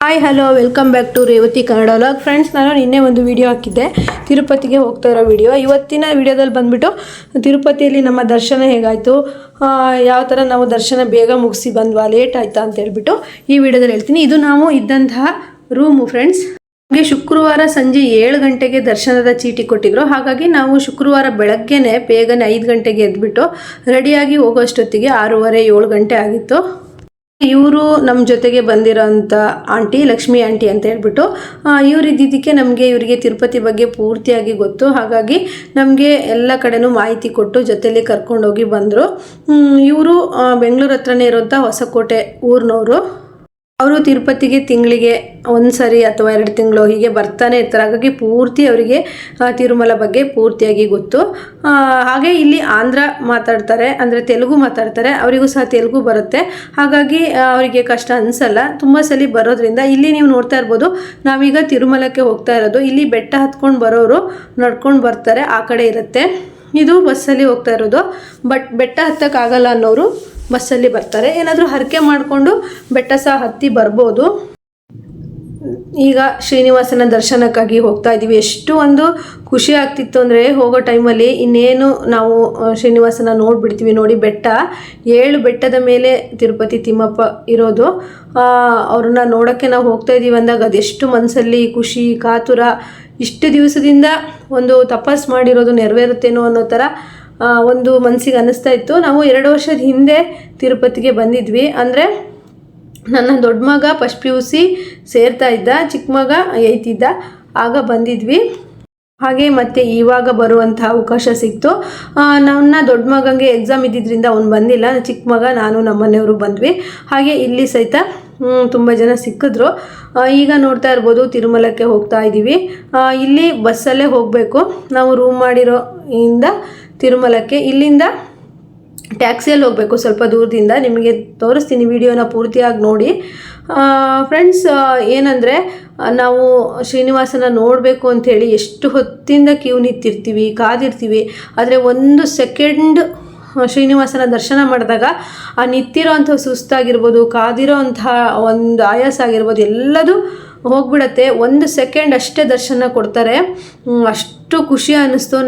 Hi hello welcome back to Revathi Kannada vlog. Friends, ನಾನು ನಿನ್ನೆ ಒಂದು ವಿಡಿಯೋ ಹಾಕಿದ್ದೆ, ತಿರುಪತಿಗೆ ಹೋಗ್ತಾ ಇರೋ ವಿಡಿಯೋ. ಇವತ್ತಿನ ವಿಡಿಯೋದಲ್ಲಿ ಬಂದುಬಿಟ್ಟು ತಿರುಪತಿಯಲ್ಲಿ ನಮ್ಮ ದರ್ಶನ ಹೇಗಾಯಿತು, ಯಾವ ಥರ ನಾವು ದರ್ಶನ ಬೇಗ ಮುಗಿಸಿ ಬಂದ್ವಾ, ಲೇಟ್ ಆಯಿತಾ ಅಂತ ಹೇಳ್ಬಿಟ್ಟು ಈ ವಿಡಿಯೋದಲ್ಲಿ ಹೇಳ್ತೀನಿ. ಇದು ನಾವು ಇದ್ದಂತಹ ರೂಮು ಫ್ರೆಂಡ್ಸ್. ನಮಗೆ ಶುಕ್ರವಾರ ಸಂಜೆ 7 ಗಂಟೆಗೆ ದರ್ಶನದ ಚೀಟಿ ಕೊಟ್ಟಿದ್ರು. ಹಾಗಾಗಿ ನಾವು ಶುಕ್ರವಾರ ಬೆಳಗ್ಗೆನೆ ಬೇಗನೆ 5 ಗಂಟೆಗೆ ಎದ್ಬಿಟ್ಟು ರೆಡಿಯಾಗಿ ಹೋಗೋಷ್ಟೊತ್ತಿಗೆ 6:30 7 ಗಂಟೆ ಆಗಿತ್ತು. ಇವರು ನಮ್ಮ ಜೊತೆಗೆ ಬಂದಿರೋಂಥ ಆಂಟಿ ಲಕ್ಷ್ಮಿ ಆಂಟಿ ಅಂತ ಹೇಳ್ಬಿಟ್ಟು ಇವ್ರು ಇದ್ದಿದ್ದಕ್ಕೆ ನಮಗೆ ಇವರಿಗೆ ತಿರುಪತಿ ಬಗ್ಗೆ ಪೂರ್ತಿಯಾಗಿ ಗೊತ್ತು. ಹಾಗಾಗಿ ನಮಗೆ ಎಲ್ಲ ಕಡೆನೂ ಮಾಹಿತಿ ಕೊಟ್ಟು ಜೊತೆಯಲ್ಲಿ ಕರ್ಕೊಂಡೋಗಿ ಬಂದರು. ಇವರು ಬೆಂಗಳೂರು ಹತ್ರನೇ ಇರೋಂಥ ಹೊಸಕೋಟೆ ಊರಿನವರು. ಅವರು ತಿರುಪತಿಗೆ ತಿಂಗಳಿಗೆ 1 ಸರಿ ಅಥವಾ 2 ತಿಂಗಳು ಹೀಗೆ ಬರ್ತಾನೆ ಇರ್ತಾರೆ. ಹಾಗಾಗಿ ಪೂರ್ತಿ ಅವರಿಗೆ ತಿರುಮಲ ಬಗ್ಗೆ ಪೂರ್ತಿಯಾಗಿ ಗೊತ್ತು. ಹಾಗೆ ಇಲ್ಲಿ ಆಂಧ್ರ ಮಾತಾಡ್ತಾರೆ, ಅಂದರೆ ತೆಲುಗು ಮಾತಾಡ್ತಾರೆ. ಅವರಿಗೂ ಸಹ ತೆಲುಗು ಬರುತ್ತೆ. ಹಾಗಾಗಿ ಅವರಿಗೆ ಕಷ್ಟ ಅನಿಸಲ್ಲ. ತುಂಬ ಸಲ ಬರೋದ್ರಿಂದ ಇಲ್ಲಿ ನೀವು ನೋಡ್ತಾ ಇರ್ಬೋದು, ನಾವೀಗ ತಿರುಮಲಕ್ಕೆ ಹೋಗ್ತಾ ಇರೋದು. ಇಲ್ಲಿ ಬೆಟ್ಟ ಹತ್ಕೊಂಡು ಬರೋರು ನಡ್ಕೊಂಡು ಬರ್ತಾರೆ, ಆ ಕಡೆ ಇರುತ್ತೆ. ಇದು ಬಸ್ಸಲ್ಲಿ ಹೋಗ್ತಾ ಇರೋದು. ಬೆಟ್ಟ ಹತ್ತಕ್ಕಾಗಲ್ಲ ಅನ್ನೋರು ಬಸ್ಸಲ್ಲಿ ಬರ್ತಾರೆ. ಏನಾದರೂ ಹರಕೆ ಮಾಡಿಕೊಂಡು ಬೆಟ್ಟ ಸಹ ಹತ್ತಿ ಬರ್ಬೋದು. ಈಗ ಶ್ರೀನಿವಾಸನ ದರ್ಶನಕ್ಕಾಗಿ ಹೋಗ್ತಾ ಇದ್ದೀವಿ. ಎಷ್ಟು ಒಂದು ಖುಷಿ ಆಗ್ತಿತ್ತು ಅಂದರೆ, ಹೋಗೋ ಟೈಮಲ್ಲಿ ಇನ್ನೇನು ನಾವು ಶ್ರೀನಿವಾಸನ ನೋಡಿಬಿಡ್ತೀವಿ. ನೋಡಿ, ಬೆಟ್ಟ 7 ಬೆಟ್ಟದ ಮೇಲೆ ತಿರುಪತಿ ತಿಮ್ಮಪ್ಪ ಇರೋದು. ಅವ್ರನ್ನ ನೋಡೋಕ್ಕೆ ನಾವು ಹೋಗ್ತಾ ಇದ್ದೀವಿ ಅಂದಾಗ ಅದೆಷ್ಟು ಮನಸ್ಸಲ್ಲಿ ಖುಷಿ, ಕಾತುರ. ಇಷ್ಟು ದಿವಸದಿಂದ ಒಂದು ತಪಸ್ಸು ಮಾಡಿರೋದು ನೆರವೇರುತ್ತೇನೋ ಅನ್ನೋ ಥರ ಒಂದು ಮನಸ್ಸಿಗೆ ಅನ್ನಿಸ್ತಾ ಇತ್ತು. ನಾವು 2 ವರ್ಷದ ಹಿಂದೆ ತಿರುಪತಿಗೆ ಬಂದಿದ್ವಿ. ಅಂದರೆ ನನ್ನ ದೊಡ್ಡ ಮಗ ಫಸ್ಟ್ PUC ಸೇರ್ತಾ ಇದ್ದ, ಚಿಕ್ಕ ಮಗ 8th ಇದ್ದ, ಆಗ ಬಂದಿದ್ವಿ. ಹಾಗೆ ಮತ್ತೆ ಇವಾಗ ಬರುವಂಥ ಅವಕಾಶ ಸಿಕ್ತು. ನನ್ನ ದೊಡ್ಡ ಮಗಂಗೆ ಎಕ್ಸಾಮ್ ಇದ್ದಿದ್ದರಿಂದ ಅವ್ನು ಬಂದಿಲ್ಲ. ಚಿಕ್ಕ ಮಗ, ನಾನು, ನಮ್ಮನೆಯವರು ಬಂದ್ವಿ. ಹಾಗೆ ಇಲ್ಲಿ ಸಹಿತ ತುಂಬ ಜನ ಸಿಕ್ಕಿದ್ರು. ಈಗ ನೋಡ್ತಾ ಇರ್ಬೋದು, ತಿರುಮಲಕ್ಕೆ ಹೋಗ್ತಾ ಇದ್ದೀವಿ. ಇಲ್ಲಿ ಬಸ್ಸಲ್ಲೇ ಹೋಗಬೇಕು. ನಾವು ರೂಮ್ ಮಾಡಿರೋ ಇಂದ ತಿರುಮಲಕ್ಕೆ ಇಲ್ಲಿಂದ ಟ್ಯಾಕ್ಸಿಯಲ್ಲಿ ಹೋಗಬೇಕು. ಸ್ವಲ್ಪ ದೂರದಿಂದ ನಿಮಗೆ ತೋರಿಸ್ತೀನಿ, ವಿಡಿಯೋನ ಪೂರ್ತಿಯಾಗಿ ನೋಡಿ. ಫ್ರೆಂಡ್ಸ್, ಏನಂದರೆ ನಾವು ಶ್ರೀನಿವಾಸನ ನೋಡಬೇಕು ಅಂಥೇಳಿ ಎಷ್ಟು ಹೊತ್ತಿಂದ ಕ್ಯೂ ನಿಂತಿರ್ತೀವಿ, ಕಾದಿರ್ತೀವಿ. ಆದರೆ 1 ಸೆಕೆಂಡ್ ಶ್ರೀನಿವಾಸನ ದರ್ಶನ ಮಾಡಿದಾಗ ಆ ನಿಂತಿರೋ ಅಂಥ ಸುಸ್ತಾಗಿರ್ಬೋದು, ಕಾದಿರೋ ಅಂಥ ಒಂದು ಆಯಾಸ ಆಗಿರ್ಬೋದು, ಎಲ್ಲದೂ ಹೋಗ್ಬಿಡತ್ತೆ. 1 ಸೆಕೆಂಡ್ ಅಷ್ಟೇ ದರ್ಶನ ಕೊಡ್ತಾರೆ. ಅಷ್ಟು ಖುಷಿ ಅನ್ನಿಸ್ತು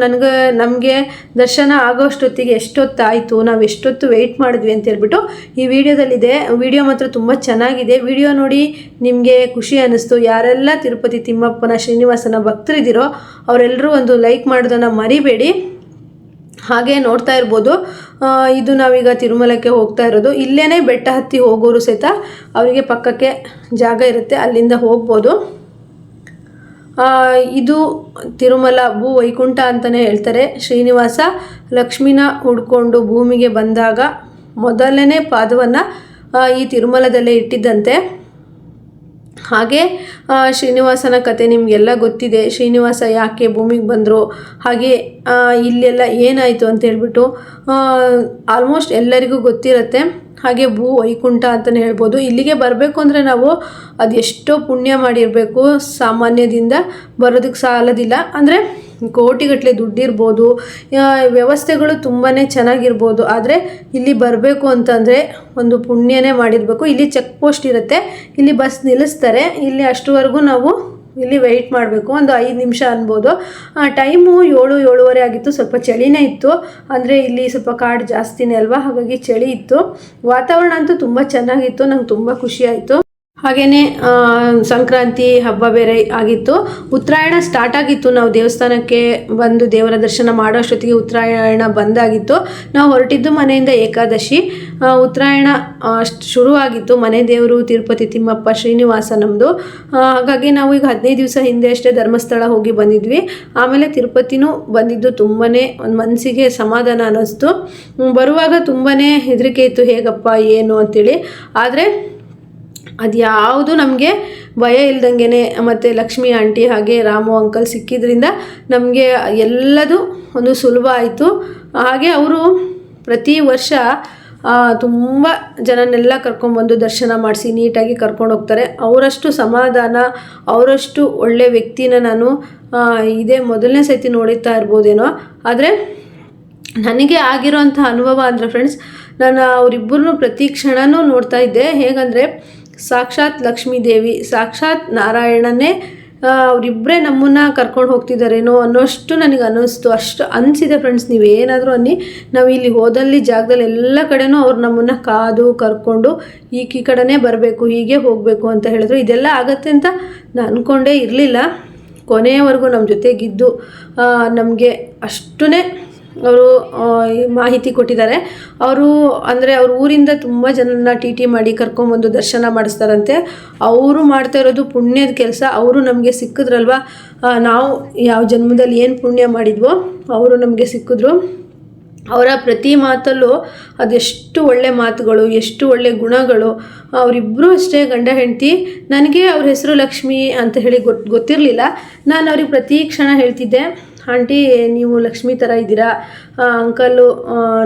ನಮಗೆ. ದರ್ಶನ ಆಗೋಷ್ಟೊತ್ತಿಗೆ ಎಷ್ಟೊತ್ತಾಯಿತು, ನಾವು ಎಷ್ಟೊತ್ತು ವೆಯ್ಟ್ ಮಾಡಿದ್ವಿ ಅಂತ ಹೇಳ್ಬಿಟ್ಟು ಈ ವಿಡಿಯೋದಲ್ಲಿದೆ. ವಿಡಿಯೋ ಮಾತ್ರ ತುಂಬ ಚೆನ್ನಾಗಿದೆ. ವಿಡಿಯೋ ನೋಡಿ ನಿಮಗೆ ಖುಷಿ ಅನ್ನಿಸ್ತು. ಯಾರೆಲ್ಲ ತಿರುಪತಿ ತಿಮ್ಮಪ್ಪನ ಶ್ರೀನಿವಾಸನ ಭಕ್ತರಿದ್ದೀರೋ ಅವರೆಲ್ಲರೂ ಒಂದು ಲೈಕ್ ಮಾಡೋದನ್ನು ಮರಿಬೇಡಿ. ಹಾಗೆ ನೋಡ್ತಾ ಇರ್ಬೋದು, ಇದು ನಾವೀಗ ತಿರುಮಲಕ್ಕೆ ಹೋಗ್ತಾ ಇರೋದು. ಇಲ್ಲೇ ಬೆಟ್ಟ ಹತ್ತಿ ಹೋಗೋರು ಸಹಿತ ಅವರಿಗೆ ಪಕ್ಕಕ್ಕೆ ಜಾಗ ಇರುತ್ತೆ, ಅಲ್ಲಿಂದ ಹೋಗ್ಬೋದು. ಇದು ತಿರುಮಲ ಭೂ ವೈಕುಂಠ ಅಂತಲೇ ಹೇಳ್ತಾರೆ. ಶ್ರೀನಿವಾಸ ಲಕ್ಷ್ಮಿನ ಹುಡ್ಕೊಂಡು ಭೂಮಿಗೆ ಬಂದಾಗ ಮೊದಲನೇ ಪಾದವನ್ನು ಈ ತಿರುಮಲದಲ್ಲೇ ಇಟ್ಟಿದ್ದಂತೆ. ಹಾಗೆ ಶ್ರೀನಿವಾಸನ ಕತೆ ನಿಮಗೆಲ್ಲ ಗೊತ್ತಿದೆ. ಶ್ರೀನಿವಾಸ ಯಾಕೆ ಭೂಮಿಗೆ ಬಂದರು, ಹಾಗೆ ಇಲ್ಲೆಲ್ಲ ಏನಾಯಿತು ಅಂತ ಹೇಳ್ಬಿಟ್ಟು ಆಲ್ಮೋಸ್ಟ್ ಎಲ್ಲರಿಗೂ ಗೊತ್ತಿರುತ್ತೆ. ಹಾಗೆ ಭೂ ವೈಕುಂಠ ಅಂತಲೇ ಹೇಳ್ಬೋದು. ಇಲ್ಲಿಗೆ ಬರಬೇಕು ಅಂದರೆ ನಾವು ಅದೆಷ್ಟೋ ಪುಣ್ಯ ಮಾಡಿರಬೇಕು. ಸಾಮಾನ್ಯದಿಂದ ಬರೋದಕ್ಕೆ ಸಾಲದಿಲ್ಲ. ಅಂದರೆ ಕೋಟಿಗಟ್ಟಲೆ ದುಡ್ಡಿರ್ಬೋದು, ವ್ಯವಸ್ಥೆಗಳು ತುಂಬಾ ಚೆನ್ನಾಗಿರ್ಬೋದು. ಆದರೆ ಇಲ್ಲಿ ಬರಬೇಕು ಅಂತಂದರೆ ಒಂದು ಪುಣ್ಯನೇ ಮಾಡಿರಬೇಕು. ಇಲ್ಲಿ ಚೆಕ್ ಪೋಸ್ಟ್ ಇರುತ್ತೆ, ಇಲ್ಲಿ ಬಸ್ ನಿಲ್ಲಿಸ್ತಾರೆ. ಇಲ್ಲಿ ಅಷ್ಟುವರೆಗೂ ನಾವು ಇಲ್ಲಿ ವೆಯ್ಟ್ ಮಾಡಬೇಕು. ಒಂದು 5 ನಿಮಿಷ ಅನ್ಬೋದು. ಟೈಮು 7-7:30 ಆಗಿತ್ತು. ಸ್ವಲ್ಪ ಚಳಿನೇ ಇತ್ತು. ಅಂದರೆ ಇಲ್ಲಿ ಸ್ವಲ್ಪ ಕಾಡು ಜಾಸ್ತಿನೇ ಅಲ್ವಾ, ಹಾಗಾಗಿ ಚಳಿ ಇತ್ತು. ವಾತಾವರಣ ಅಂತೂ ತುಂಬ ಚೆನ್ನಾಗಿತ್ತು. ನಂಗೆ ತುಂಬ ಖುಷಿ ಆಯಿತು. ಹಾಗೆಯೇ ಸಂಕ್ರಾಂತಿ ಹಬ್ಬ ಬೇರೆ ಆಗಿತ್ತು. ಉತ್ತರಾಯಣ ಸ್ಟಾರ್ಟ್ ಆಗಿತ್ತು. ನಾವು ದೇವಸ್ಥಾನಕ್ಕೆ ಬಂದು ದೇವರ ದರ್ಶನ ಮಾಡೋಷ್ಟೊತ್ತಿಗೆ ಉತ್ತರಾಯಣ ಬಂದಾಗಿತ್ತು. ನಾವು ಹೊರಟಿದ್ದು ಮನೆಯಿಂದ ಏಕಾದಶಿ. ಉತ್ತರಾಯಣ ಶುರುವಾಗಿತ್ತು. ಮನೆ ದೇವರು ತಿರುಪತಿ ತಿಮ್ಮಪ್ಪ ಶ್ರೀನಿವಾಸ ನಮ್ಮದು. ಹಾಗಾಗಿ ನಾವು ಈಗ 15 ದಿವಸ ಹಿಂದೆ ಅಷ್ಟೇ ಧರ್ಮಸ್ಥಳ ಹೋಗಿ ಬಂದಿದ್ವಿ. ಆಮೇಲೆ ತಿರುಪತಿನೂ ಬಂದಿದ್ದು. ತುಂಬಾ ಒಂದು ಮನಸ್ಸಿಗೆ ಸಮಾಧಾನ ಅನ್ನಿಸ್ತು. ಬರುವಾಗ ತುಂಬಾ ಹೆದರಿಕೆ ಇತ್ತು, ಹೇಗಪ್ಪ ಏನು ಅಂತೇಳಿ. ಆದರೆ ಅದು ಯಾವುದು ನಮಗೆ ಭಯ ಇಲ್ದಂಗೆ, ಮತ್ತು ಲಕ್ಷ್ಮಿ ಆಂಟಿ ಹಾಗೆ ರಾಮು ಅಂಕಲ್ ಸಿಕ್ಕಿದ್ರಿಂದ ನಮಗೆ ಎಲ್ಲದೂ ಒಂದು ಸುಲಭ ಆಯಿತು. ಹಾಗೆ ಅವರು ಪ್ರತಿ ವರ್ಷ ತುಂಬ ಜನನೆಲ್ಲ ಕರ್ಕೊಂಡ್ಬಂದು ದರ್ಶನ ಮಾಡಿಸಿ ನೀಟಾಗಿ ಕರ್ಕೊಂಡು ಹೋಗ್ತಾರೆ. ಅವರಷ್ಟು ಸಮಾಧಾನ, ಅವರಷ್ಟು ಒಳ್ಳೆ ವ್ಯಕ್ತಿನ ನಾನು ಇದೇ ಮೊದಲನೇ ಸತಿ ನೋಡುತ್ತಾ ಇರ್ಬೋದೇನೋ. ಆದರೆ ನನಗೆ ಆಗಿರೋಂಥ ಅನುಭವ ಅಂದರೆ ಫ್ರೆಂಡ್ಸ್, ನಾನು ಅವರಿಬ್ಬರನ್ನೂ ಪ್ರತಿ ಕ್ಷಣವೂ ನೋಡ್ತಾ ಇದ್ದೆ. ಹೇಗಂದರೆ ಸಾಕ್ಷಾತ್ ಲಕ್ಷ್ಮೀ ದೇವಿ, ಸಾಕ್ಷಾತ್ ನಾರಾಯಣನೇ ಅವರಿಬ್ಬರೇ ನಮ್ಮನ್ನು ಕರ್ಕೊಂಡು ಹೋಗ್ತಿದ್ದಾರೇನೋ ಅನ್ನೋಷ್ಟು ನನಗೆ ಅನ್ನಿಸ್ತು. ಅಷ್ಟು ಅನಿಸಿದೆ ಫ್ರೆಂಡ್ಸ್. ನೀವೇನಾದರೂ ಅನ್ನಿ, ನಾವು ಇಲ್ಲಿ ಹೋದಲ್ಲಿ ಜಾಗದಲ್ಲಿ ಎಲ್ಲ ಕಡೆನೂ ಅವ್ರು ನಮ್ಮನ್ನು ಕಾದು ಕರ್ಕೊಂಡು ಈ ಕಡೆನೇ ಬರಬೇಕು, ಹೀಗೆ ಹೋಗಬೇಕು ಅಂತ ಹೇಳಿದ್ರು. ಇದೆಲ್ಲ ಆಗತ್ತೆ ಅಂತ ನಾನು ಅಂದ್ಕೊಂಡೇ ಇರಲಿಲ್ಲ. ಕೊನೆಯವರೆಗೂ ನಮ್ಮ ಜೊತೆಗಿದ್ದು ನಮಗೆ ಅಷ್ಟೇ ಅವರು ಮಾಹಿತಿ ಕೊಟ್ಟಿದ್ದಾರೆ. ಅವರು ಅಂದರೆ ಅವ್ರ ಊರಿಂದ ತುಂಬ ಜನನ ಟಿ ಮಾಡಿ ಕರ್ಕೊಂಬಂದು ದರ್ಶನ ಮಾಡಿಸ್ತಾರಂತೆ. ಅವರು ಮಾಡ್ತಾ ಇರೋದು ಪುಣ್ಯದ ಕೆಲಸ. ಅವರು ನಮಗೆ ಸಿಕ್ಕಿದ್ರಲ್ವ, ನಾವು ಯಾವ ಜನ್ಮದಲ್ಲಿ ಏನು ಪುಣ್ಯ ಮಾಡಿದ್ವೋ ಅವರು ನಮಗೆ ಸಿಕ್ಕಿದ್ರು. ಅವರ ಪ್ರತಿ ಮಾತಲ್ಲೂ ಅದೆಷ್ಟು ಒಳ್ಳೆ ಮಾತುಗಳು, ಎಷ್ಟು ಒಳ್ಳೆ ಗುಣಗಳು. ಅವರಿಬ್ಬರೂ ಅಷ್ಟೇ ಗಂಡ ಹೆಂಡತಿ. ನನಗೆ ಅವ್ರ ಹೆಸರು ಲಕ್ಷ್ಮಿ ಅಂತ ಹೇಳಿ ಗೊತ್ತಿರಲಿಲ್ಲ. ನಾನು ಅವ್ರಿಗೆ ಪ್ರತಿ ಕ್ಷಣ ಹೇಳ್ತಿದ್ದೆ, ಆಂಟಿ ನೀವು ಲಕ್ಷ್ಮಿ ಥರ ಇದ್ದೀರಾ, ಅಂಕಲು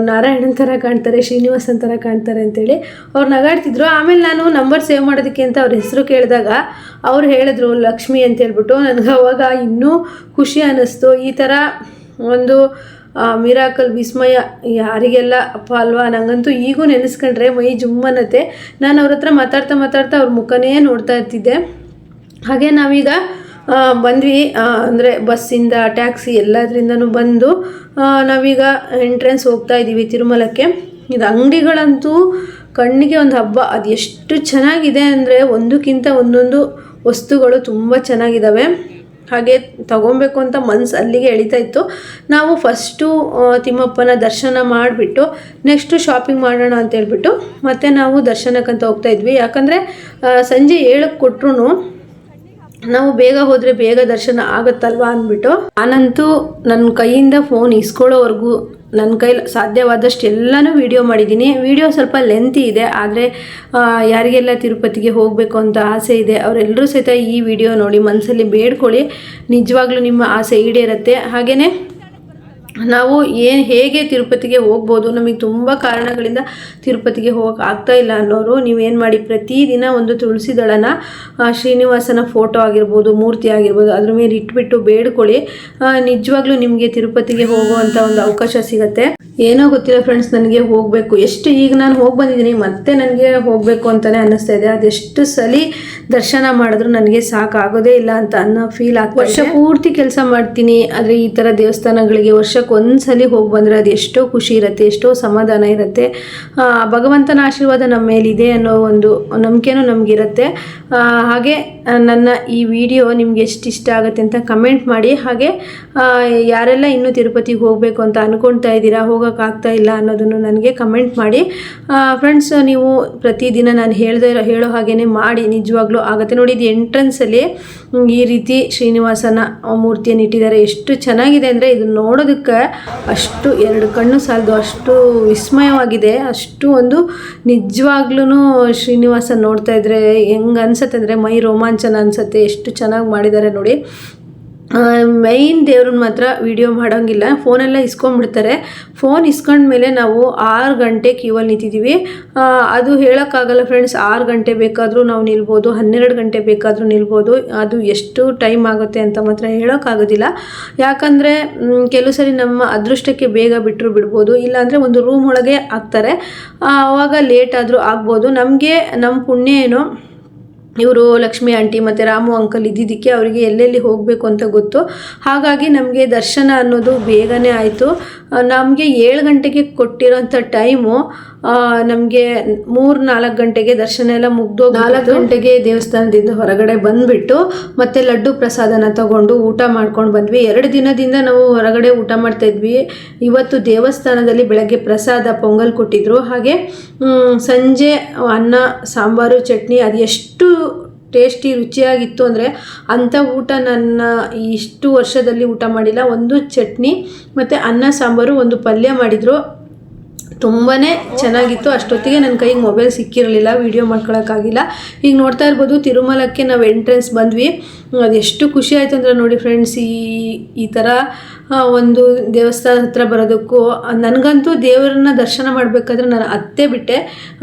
ನಾರಾಯಣನ್ ಥರ ಕಾಣ್ತಾರೆ, ಶ್ರೀನಿವಾಸನ್ ಥರ ಕಾಣ್ತಾರೆ ಅಂತೇಳಿ ಅವ್ರು ನಗಾಡ್ತಿದ್ರು. ಆಮೇಲೆ ನಾನು ನಂಬರ್ ಸೇವ್ ಮಾಡೋದಕ್ಕೆ ಅಂತ ಅವ್ರ ಹೆಸರು ಕೇಳಿದಾಗ ಅವ್ರು ಹೇಳಿದ್ರು ಲಕ್ಷ್ಮಿ ಅಂತ ಹೇಳ್ಬಿಟ್ಟು. ನನಗೆ ಅವಾಗ ಇನ್ನೂ ಖುಷಿ ಅನ್ನಿಸ್ತು. ಈ ಥರ ಒಂದು ಮಿರಾಕಲ್ ವಿಸ್ಮಯ ಯಾರಿಗೆಲ್ಲ ಅಪ್ಪ ಅಲ್ವಾ. ನನಗಂತೂ ಈಗೂ ನೆನೆಸ್ಕೊಂಡ್ರೆ ಮೈ ಜುಮ್ಮನತ್ತೆ. ನಾನು ಅವ್ರ ಹತ್ರ ಮಾತಾಡ್ತಾ ಅವ್ರ ಮುಖನೇ ನೋಡ್ತಾ ಇರ್ತಿದ್ದೆ. ಹಾಗೆ ನಾವೀಗ ಬಂದ್ವಿ, ಅಂದರೆ ಬಸ್ಸಿಂದ ಟ್ಯಾಕ್ಸಿ ಎಲ್ಲದರಿಂದನೂ ಬಂದು ನಾವೀಗ ಎಂಟ್ರೆನ್ಸ್ ಹೋಗ್ತಾ ಇದ್ದೀವಿ ತಿರುಮಲಕ್ಕೆ. ಇದು ಅಂಗಡಿಗಳಂತೂ ಕಣ್ಣಿಗೆ ಒಂದು ಹಬ್ಬ. ಅದು ಎಷ್ಟು ಚೆನ್ನಾಗಿದೆ ಅಂದರೆ ಒಂದಕ್ಕಿಂತ ಒಂದೊಂದು ವಸ್ತುಗಳು ತುಂಬ ಚೆನ್ನಾಗಿದ್ದಾವೆ. ಹಾಗೆ ತಗೊಬೇಕು ಅಂತ ಮನಸ್ಸು ಅಲ್ಲಿಗೆ ಎಳಿತಾ ಇತ್ತು. ನಾವು ಫಸ್ಟು ತಿಮ್ಮಪ್ಪನ ದರ್ಶನ ಮಾಡಿಬಿಟ್ಟು ನೆಕ್ಸ್ಟು ಶಾಪಿಂಗ್ ಮಾಡೋಣ ಅಂತ ಹೇಳ್ಬಿಟ್ಟು ಮತ್ತೆ ನಾವು ದರ್ಶನಕ್ಕಂತ ಹೋಗ್ತಾ ಇದ್ವಿ. ಯಾಕಂದರೆ ಸಂಜೆ 7ಕ್ಕೆ ಕೊಟ್ಟರು ನಾವು ಬೇಗ ಹೋದರೆ ಬೇಗ ದರ್ಶನ ಆಗುತ್ತಲ್ವಾ ಅಂದ್ಬಿಟ್ಟು ನಾನಂತೂ ನನ್ನ ಕೈಯಿಂದ ಫೋನ್ ಇಸ್ಕೊಳ್ಳೋವರೆಗೂ ನನ್ನ ಕೈಲಿ ಸಾಧ್ಯವಾದಷ್ಟು ಎಲ್ಲನೂ ವೀಡಿಯೋ ಮಾಡಿದ್ದೀನಿ. ವೀಡಿಯೋ ಸ್ವಲ್ಪ ಲೆಂತಿ ಇದೆ, ಆದರೆ ಯಾರಿಗೆಲ್ಲ ತಿರುಪತಿಗೆ ಹೋಗಬೇಕು ಅಂತ ಆಸೆ ಇದೆ ಅವರೆಲ್ಲರೂ ಸಹಿತ ಈ ವಿಡಿಯೋ ನೋಡಿ ಮನಸ್ಸಲ್ಲಿ ಬೇಡ್ಕೊಳ್ಳಿ. ನಿಜವಾಗ್ಲೂ ನಿಮ್ಮ ಆಸೆ ಈಡೇರುತ್ತೆ. ಹಾಗೆಯೇ ನಾವು ಹೇಗೆ ತಿರುಪತಿಗೆ ಹೋಗ್ಬೋದು, ನಮಗೆ ತುಂಬ ಕಾರಣಗಳಿಂದ ತಿರುಪತಿಗೆ ಹೋಗೋಕೆ ಆಗ್ತಾಯಿಲ್ಲ ಅನ್ನೋರು ನೀವೇನು ಮಾಡಿ, ಪ್ರತಿದಿನ ಒಂದು ತುಳಸಿ ದಳನ ಶ್ರೀನಿವಾಸನ ಫೋಟೋ ಆಗಿರ್ಬೋದು, ಮೂರ್ತಿ ಆಗಿರ್ಬೋದು ಅದ್ರ ಮೇಲೆ ಇಟ್ಬಿಟ್ಟು ಬೇಡ್ಕೊಳ್ಳಿ. ನಿಜವಾಗ್ಲೂ ನಿಮಗೆ ತಿರುಪತಿಗೆ ಹೋಗುವಂಥ ಒಂದು ಅವಕಾಶ ಸಿಗುತ್ತೆ. ಏನೋ ಗೊತ್ತಿಲ್ಲ ಫ್ರೆಂಡ್ಸ್, ನನಗೆ ಹೋಗಬೇಕು ಎಷ್ಟು, ಈಗ ನಾನು ಹೋಗಿ ಬಂದಿದ್ದೀನಿ ಮತ್ತೆ ನನಗೆ ಹೋಗಬೇಕು ಅಂತಲೇ ಅನ್ನಿಸ್ತಾ ಇದೆ. ಅದೆಷ್ಟು ಸಲ ದರ್ಶನ ಮಾಡಿದ್ರು ನನಗೆ ಸಾಕಾಗೋದೇ ಇಲ್ಲ ಅಂತ ಅನ್ನೋ ಫೀಲ್ ಆಗ್ತದೆ. ವರ್ಷ ಪೂರ್ತಿ ಕೆಲಸ ಮಾಡ್ತೀನಿ, ಆದರೆ ಈ ಥರ ದೇವಸ್ಥಾನಗಳಿಗೆ ವರ್ಷಕ್ಕೆ ಒಂದ್ಸಲಿ ಹೋಗಿ ಬಂದರೆ ಅದು ಎಷ್ಟೋ ಖುಷಿ ಇರುತ್ತೆ, ಎಷ್ಟೋ ಸಮಾಧಾನ ಇರುತ್ತೆ. ಭಗವಂತನ ಆಶೀರ್ವಾದ ನಮ್ಮ ಮೇಲಿದೆ ಅನ್ನೋ ಒಂದು ನಂಬಿಕೆನೂ ನಮಗಿರುತ್ತೆ. ಹಾಗೆ ನನ್ನ ಈ ವಿಡಿಯೋ ನಿಮ್ಗೆ ಎಷ್ಟು ಇಷ್ಟ ಆಗುತ್ತೆ ಅಂತ ಕಮೆಂಟ್ ಮಾಡಿ. ಹಾಗೆ ಯಾರೆಲ್ಲ ಇನ್ನೂ ತಿರುಪತಿಗೆ ಹೋಗಬೇಕು ಅಂತ ಅಂದ್ಕೊಳ್ತಾ ಇದ್ದೀರಾ, ಹೋಗೋಕ್ಕಾಗ್ತಾ ಇಲ್ಲ ಅನ್ನೋದನ್ನು ನನಗೆ ಕಮೆಂಟ್ ಮಾಡಿ. ಫ್ರೆಂಡ್ಸ್, ನೀವು ಪ್ರತಿದಿನ ನಾನು ಹೇಳೋ ಹಾಗೇ ಮಾಡಿ, ನಿಜವಾಗ್ಲೂ ಆಗುತ್ತೆ. ನೋಡಿ, ಇದು ಎಂಟ್ರೆನ್ಸಲ್ಲಿ ಈ ರೀತಿ ಶ್ರೀನಿವಾಸನ ಮೂರ್ತಿಯನ್ನು ಇಟ್ಟಿದ್ದಾರೆ. ಎಷ್ಟು ಚೆನ್ನಾಗಿದೆ ಅಂದರೆ ಇದು ನೋಡೋದಕ್ಕೆ ಅಷ್ಟು 2 ಕಣ್ಣು ಸಾಲದು, ಅಷ್ಟು ವಿಸ್ಮಯವಾಗಿದೆ. ಅಷ್ಟು ಒಂದು ನಿಜವಾಗ್ಲೂ ಶ್ರೀನಿವಾಸ ನೋಡ್ತಾ ಇದ್ರೆ ಹೆಂಗೆ ಅನ್ಸುತ್ತೆ ಅಂದರೆ ಮೈ ರೋಮಾಂಚನ ಅನಿಸುತ್ತೆ. ಎಷ್ಟು ಚೆನ್ನಾಗಿ ಮಾಡಿದ್ದಾರೆ ನೋಡಿ. ಮೈನ್ ದೇವ್ರನ್ನ ಮಾತ್ರ ವಿಡಿಯೋ ಮಾಡೋಂಗಿಲ್ಲ, ಫೋನೆಲ್ಲ ಇಸ್ಕೊಂಡ್ಬಿಡ್ತಾರೆ. ಫೋನ್ ಇಸ್ಕೊಂಡ್ಮೇಲೆ ನಾವು 6 ಗಂಟೆ ಕ್ಯೂವಲ್ಲಿ ನಿಂತಿದ್ದೀವಿ. ಅದು ಹೇಳೋಕ್ಕಾಗಲ್ಲ ಫ್ರೆಂಡ್ಸ್, 6 ಗಂಟೆ ಬೇಕಾದರೂ ನಾವು ನಿಲ್ಬೋದು, 12 ಗಂಟೆ ಬೇಕಾದರೂ ನಿಲ್ಬೋದು. ಅದು ಎಷ್ಟು ಟೈಮ್ ಆಗುತ್ತೆ ಅಂತ ಮಾತ್ರ ಹೇಳೋಕ್ಕಾಗೋದಿಲ್ಲ. ಯಾಕಂದರೆ ಕೆಲವು ಸರಿ ನಮ್ಮ ಅದೃಷ್ಟಕ್ಕೆ ಬೇಗ ಬಿಟ್ಟರು ಬಿಡ್ಬೋದು, ಇಲ್ಲಾಂದರೆ ಒಂದು ರೂಮ್ ಒಳಗೆ ಹಾಕ್ತಾರೆ, ಆವಾಗ ಲೇಟ್ ಆದರೂ ಆಗ್ಬೋದು. ನಮಗೆ ನಮ್ಮ ಪುಣ್ಯ ಏನೋ ಇವರು ಲಕ್ಷ್ಮಿ ಆಂಟಿ ಮತ್ತು ರಾಮು ಅಂಕಲ್ ಇದ್ದಿದ್ದಕ್ಕೆ ಅವರಿಗೆ ಎಲ್ಲೆಲ್ಲಿ ಹೋಗಬೇಕು ಅಂತ ಗೊತ್ತು. ಹಾಗಾಗಿ ನಮಗೆ ದರ್ಶನ ಅನ್ನೋದು ಬೇಗನೆ ಆಯಿತು. ನಮಗೆ 7 ಗಂಟೆಗೆ ಕೊಟ್ಟಿರೋಂಥ ಟೈಮು ನಮಗೆ 3-4 ಗಂಟೆಗೆ ದರ್ಶನ ಎಲ್ಲ ಮುಗ್ದು 4 ಗಂಟೆಗೆ ದೇವಸ್ಥಾನದಿಂದ ಹೊರಗಡೆ ಬಂದುಬಿಟ್ಟು ಮತ್ತೆ ಲಡ್ಡು ಪ್ರಸಾದನ ತಗೊಂಡು ಊಟ ಮಾಡ್ಕೊಂಡು ಬಂದ್ವಿ. 2 ದಿನದಿಂದ ನಾವು ಹೊರಗಡೆ ಊಟ ಮಾಡ್ತಾಯಿದ್ವಿ. ಇವತ್ತು ದೇವಸ್ಥಾನದಲ್ಲಿ ಬೆಳಗ್ಗೆ ಪ್ರಸಾದ ಪೊಂಗಲ್ ಕೊಟ್ಟಿದ್ರು. ಹಾಗೆ ಸಂಜೆ ಅನ್ನ ಸಾಂಬಾರು ಚಟ್ನಿ, ಅದು ಎಷ್ಟು ಟೇಸ್ಟಿ ರುಚಿಯಾಗಿತ್ತು ಅಂದರೆ ಅಂಥ ಊಟ ನನ್ನ ಇಷ್ಟು ವರ್ಷದಲ್ಲಿ ಊಟ ಮಾಡಿಲ್ಲ. ಒಂದು ಚಟ್ನಿ ಮತ್ತು ಅನ್ನ ಸಾಂಬಾರು, ಒಂದು ಪಲ್ಯ ಮಾಡಿದರು, ತುಂಬಾ ಚೆನ್ನಾಗಿತ್ತು. ಅಷ್ಟೊತ್ತಿಗೆ ನನ್ನ ಕೈಗೆ ಮೊಬೈಲ್ ಸಿಕ್ಕಿರಲಿಲ್ಲ, ವೀಡಿಯೋ ಮಾಡ್ಕೊಳಕ್ಕಾಗಿಲ್ಲ. ಈಗ ನೋಡ್ತಾ ಇರ್ಬೋದು ತಿರುಮಲಕ್ಕೆ ನಾವು ಎಂಟ್ರೆನ್ಸ್ ಬಂದ್ವಿ. ಅದೆಷ್ಟು ಖುಷಿ ಆಯಿತು ಅಂದರೆ ನೋಡಿ ಫ್ರೆಂಡ್ಸ್, ಈ ಥರ ಒಂದು ದೇವಸ್ಥಾನ ಹತ್ರ ಬರೋದಕ್ಕೂ ನನಗಂತೂ ದೇವರನ್ನ ದರ್ಶನ ಮಾಡಬೇಕಾದ್ರೆ ನಾನು ಅತ್ತೇ ಬಿಟ್ಟೆ.